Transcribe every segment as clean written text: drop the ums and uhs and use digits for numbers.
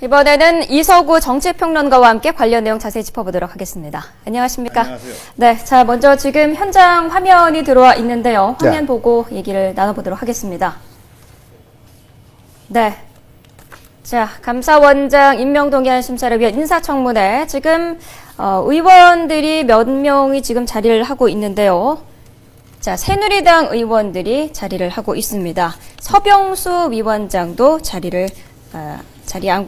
이번에는 이서구 정치평론가와 함께 관련 내용 자세히 짚어보도록 하겠습니다. 안녕하십니까? 안녕하세요. 네, 자 먼저 지금 현장 화면이 들어와 있는데요. 화면 네. 보고 얘기를 나눠보도록 하겠습니다. 네. 자, 감사원장 임명동의안 심사를 위한 인사청문회 지금 의원들이 몇 명이 지금 자리를 하고 있는데요. 자, 새누리당 의원들이 자리를 하고 있습니다. 서병수 위원장도 자리에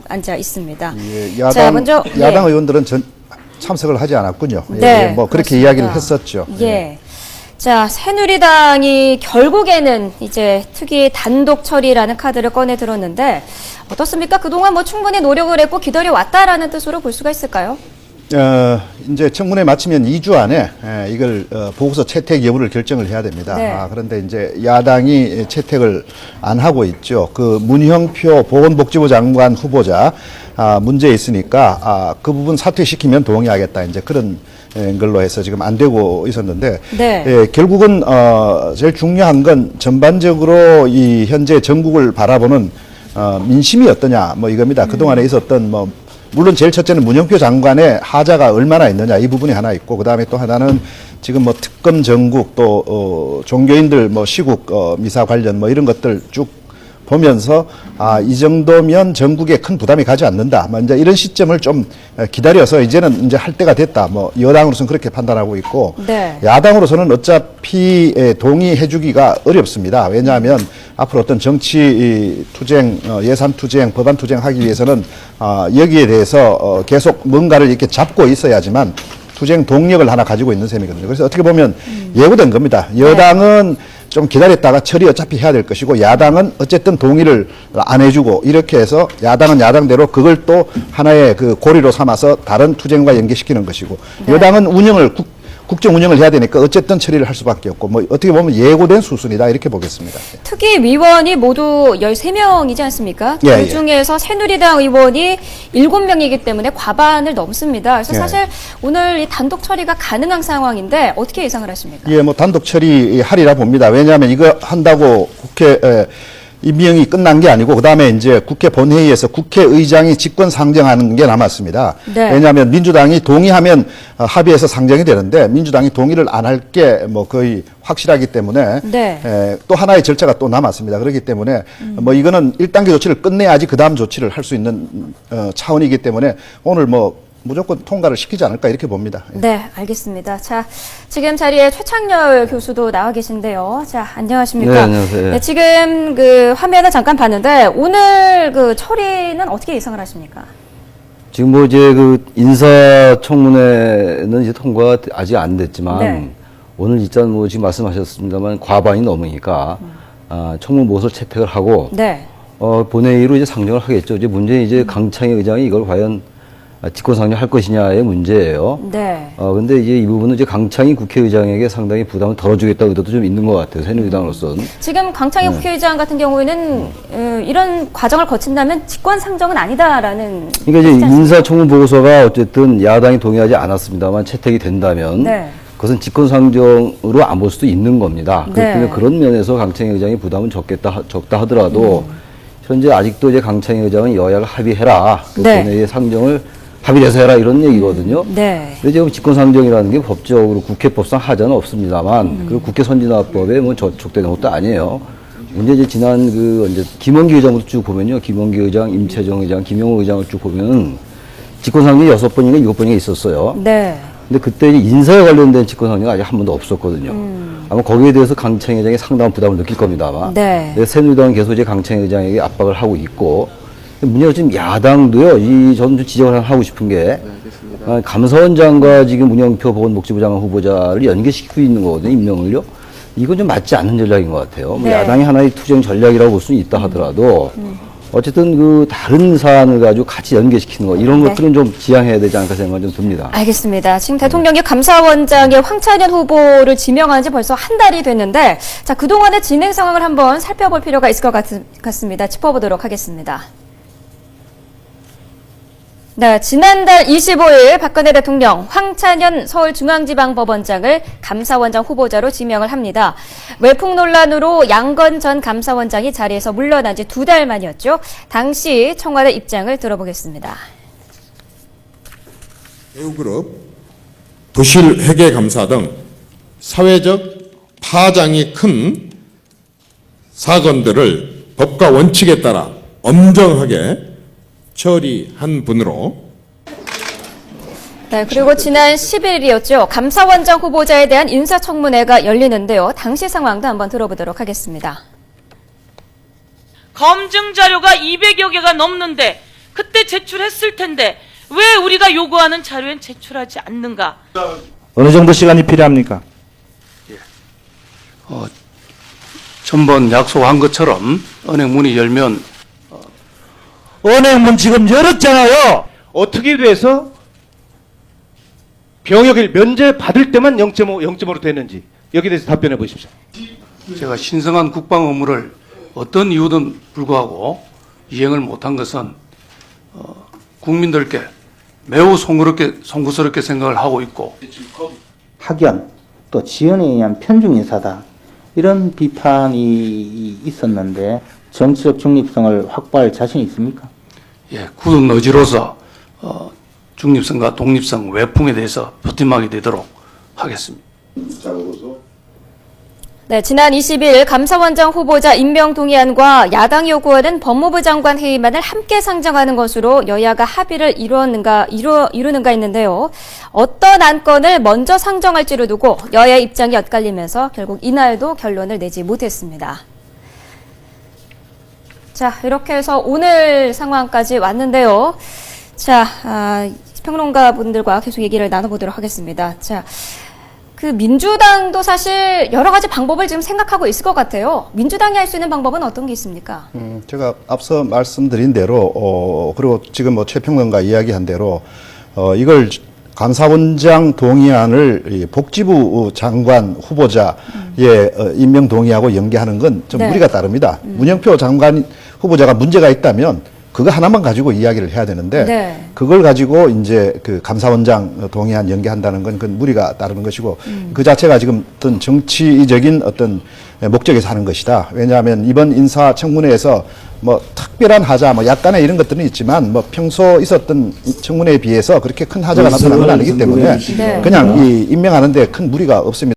앉아 있습니다. 예, 야당, 자, 먼저 야당 의원들은 참석을 하지 않았군요. 네, 뭐 그렇게 그렇습니다. 이야기를 했었죠. 예. 자, 새누리당이 결국에는 이제 특위 단독 처리라는 카드를 꺼내 들었는데 어떻습니까? 그동안 뭐 충분히 노력을 했고 기다려왔다라는 뜻으로 볼 수가 있을까요? 이제 청문회 마치면 2주 안에 이걸 보고서 채택 여부를 결정을 해야 됩니다. 네. 그런데 이제 야당이 채택을 안 하고 있죠. 그 문형표 보건복지부 장관 후보자 문제 있으니까 그 부분 사퇴시키면 동의하겠다. 이제 그런 걸로 해서 지금 안 되고 있었는데 네. 결국은 제일 중요한 건 전반적으로 이 현재 전국을 바라보는 민심이 어떠냐 뭐 이겁니다. 그동안에 있었던 뭐 물론 제일 첫째는 문영표 장관의 하자가 얼마나 있느냐 이 부분이 하나 있고 그다음에 또 하나는 지금 뭐 특검 전국 또 종교인들 뭐 시국 미사 관련 뭐 이런 것들 쭉 보면서 이 정도면 전국에 큰 부담이 가지 않는다. 뭐 이제 이런 시점을 좀 기다려서 이제는 이제 할 때가 됐다. 뭐 여당으로서는 그렇게 판단하고 있고 네. 야당으로서는 어차피 동의해주기가 어렵습니다. 왜냐하면 앞으로 어떤 정치 투쟁, 예산 투쟁, 법안 투쟁 하기 위해서는 여기에 대해서 계속 뭔가를 이렇게 잡고 있어야지만 투쟁 동력을 하나 가지고 있는 셈이거든요. 그래서 어떻게 보면 예고된 겁니다. 여당은 좀 기다렸다가 처리 어차피 해야 될 것이고 야당은 어쨌든 동의를 안 해주고 이렇게 해서 야당은 야당대로 그걸 또 하나의 그 고리로 삼아서 다른 투쟁과 연계시키는 것이고 네. 여당은 운영을 국정 운영을 해야 되니까 어쨌든 처리를 할 수밖에 없고 뭐 어떻게 보면 예고된 수순이다 이렇게 보겠습니다. 특위위원이 모두 13명이지 않습니까? 예, 그 중에서 새누리당 의원이 7명이기 때문에 과반을 넘습니다. 그래서 예. 사실 오늘 이 단독 처리가 가능한 상황인데 어떻게 예상을 하십니까? 예, 뭐 단독 처리하리라 봅니다. 왜냐하면 이거 한다고 국회 임명이 끝난 게 아니고 그다음에 이제 국회 본회의에서 국회의장이 직권 상정하는 게 남았습니다. 네. 왜냐하면 민주당이 동의하면 합의해서 상정이 되는데 민주당이 동의를 안 할 게 뭐 거의 확실하기 때문에 네. 또 하나의 절차가 또 남았습니다. 그렇기 때문에 뭐 이거는 1단계 조치를 끝내야지 그다음 조치를 할 수 있는 차원이기 때문에 오늘 뭐 무조건 통과를 시키지 않을까 이렇게 봅니다. 네, 알겠습니다. 자, 지금 자리에 최창렬 교수도 나와 계신데요. 자, 안녕하십니까? 네, 안녕하세요. 네, 지금 그 화면을 잠깐 봤는데 오늘 그 처리는 어떻게 예상을 하십니까? 지금 뭐 이제 그 인사청문회는 이제 통과가 아직 안 됐지만 네. 오늘 일단 뭐 지금 말씀하셨습니다만 과반이 넘으니까 청문 보고서 채택을 하고 네. 본회의로 이제 상정을 하겠죠. 이제 문제는 이제 강창희 의장이 이걸 과연 직권상정할 것이냐의 문제예요. 네. 근데 이제 이 부분은 이제 강창희 국회의장에게 상당히 부담을 덜어주겠다 의도도 좀 있는 것 같아요. 새누리당으로서는. 지금 강창희 국회의장 같은 경우에는 이런 과정을 거친다면 직권 상정은 아니다라는. 그러니까 이제 뜻이지 않습니까? 인사청문 보고서가 어쨌든 야당이 동의하지 않았습니다만 채택이 된다면 네. 그것은 직권상정으로 안 볼 수도 있는 겁니다. 그렇기 때문에 네. 그런 면에서 강창희 의장이 부담은 적다 하더라도 현재 아직도 이제 강창희 의장은 여야가 합의해라. 그 네. 본회의 상정을 합의해서 해라 이런 얘기거든요. 네. 근데 지금 직권상정이라는 게 법적으로 국회법상 하자는 없습니다만 그리고 국회 선진화법에 뭐 적대된 것도 아니에요. 문제 이제 지난 이제 김원기 의장부터 쭉 보면요. 김원기 의장, 임채정 의장, 김영호 의장을 쭉 보면 직권상정이 6번인가 7번인가 있었어요. 네. 근데 그때 이제 인사에 관련된 직권상정이 아직 한 번도 없었거든요. 아마 거기에 대해서 강창희 의장이 상당한 부담을 느낄 겁니다. 아마. 네. 근데 새누리당은 계속 이제 강창희 의장에게 압박을 하고 있고 문제가 지금 야당도요. 저는 좀 지적을 하고 싶은 게 감사원장과 지금 문영표 보건복지부 장관 후보자를 연계시키고 있는 거거든요. 임명을요. 이건 좀 맞지 않는 전략인 것 같아요. 뭐 네. 야당이 하나의 투쟁 전략이라고 볼 수는 있다 하더라도 어쨌든 그 다른 사안을 가지고 같이 연계시키는 거 이런 네. 것들은 좀 지양해야 되지 않을까 생각이 좀 듭니다. 알겠습니다. 지금 대통령이 감사원장의 황찬현 후보를 지명한 지 벌써 한 달이 됐는데, 자, 그동안의 진행 상황을 한번 살펴볼 필요가 있을 것 같습니다. 짚어보도록 하겠습니다. 네, 지난달 25일 박근혜 대통령 황찬현 서울중앙지방법원장을 감사원장 후보자로 지명을 합니다. 외풍 논란으로 양건 전 감사원장이 자리에서 물러난 지 2달 만이었죠. 당시 청와대 입장을 들어보겠습니다. 대우그룹, 부실회계감사 등 사회적 파장이 큰 사건들을 법과 원칙에 따라 엄정하게 처리한 분으로. 네, 그리고 지난 10일이었죠. 감사원장 후보자에 대한 인사청문회가 열리는데요. 당시 상황도 한번 들어보도록 하겠습니다. 검증 자료가 200여 개가 넘는데 그때 제출했을 텐데 왜 우리가 요구하는 자료엔 제출하지 않는가? 어느 정도 시간이 필요합니까? 전번 약속한 것처럼 은행 문이 열면 은행문 지금 열었잖아요. 어떻게 돼서 병역을 면제 받을 때만 0.5로 되는지 여기에 대해서 답변해 보십시오. 제가 신성한 국방 업무를 어떤 이유든 불구하고 이행을 못한 것은 국민들께 매우 송구스럽게 생각을 하고 있고, 학연 또 지연에 의한 편중 인사다 이런 비판이 있었는데 정치적 중립성을 확보할 자신이 있습니까? 굳은 의지로서 중립성과 독립성, 외풍에 대해서 버팀하게 되도록 하겠습니다. 네, 지난 20일 감사원장 후보자 임명 동의안과 야당이 요구하는 법무부 장관 해임안을 함께 상정하는 것으로 여야가 합의를 이루는가 했는데요. 어떤 안건을 먼저 상정할지를 두고 여야의 입장이 엇갈리면서 결국 이날도 결론을 내지 못했습니다. 자, 이렇게 해서 오늘 상황까지 왔는데요. 자, 평론가 분들과 계속 얘기를 나눠보도록 하겠습니다. 자, 그 민주당도 사실 여러 가지 방법을 지금 생각하고 있을 것 같아요. 민주당이 할 수 있는 방법은 어떤 게 있습니까? 제가 앞서 말씀드린 대로 그리고 지금 뭐 최평론가 이야기한 대로 이걸 감사원장 동의안을 이 복지부 장관 후보자의 임명 동의하고 연계하는 건 좀 네. 무리가 따릅니다. 문영표 장관 후보자가 문제가 있다면 그거 하나만 가지고 이야기를 해야 되는데 네. 그걸 가지고 이제 그 감사원장 동의안 연계한다는 건 그건 무리가 따르는 것이고 그 자체가 지금 어떤 정치적인 어떤 목적에서 하는 것이다. 왜냐하면 이번 인사청문회에서 뭐 특별한 하자, 뭐 약간의 이런 것들은 있지만 뭐 평소 있었던 청문회에 비해서 그렇게 큰 하자가 나타난 건 아니기 때문에 네. 그냥 이 임명하는데 큰 무리가 없습니다.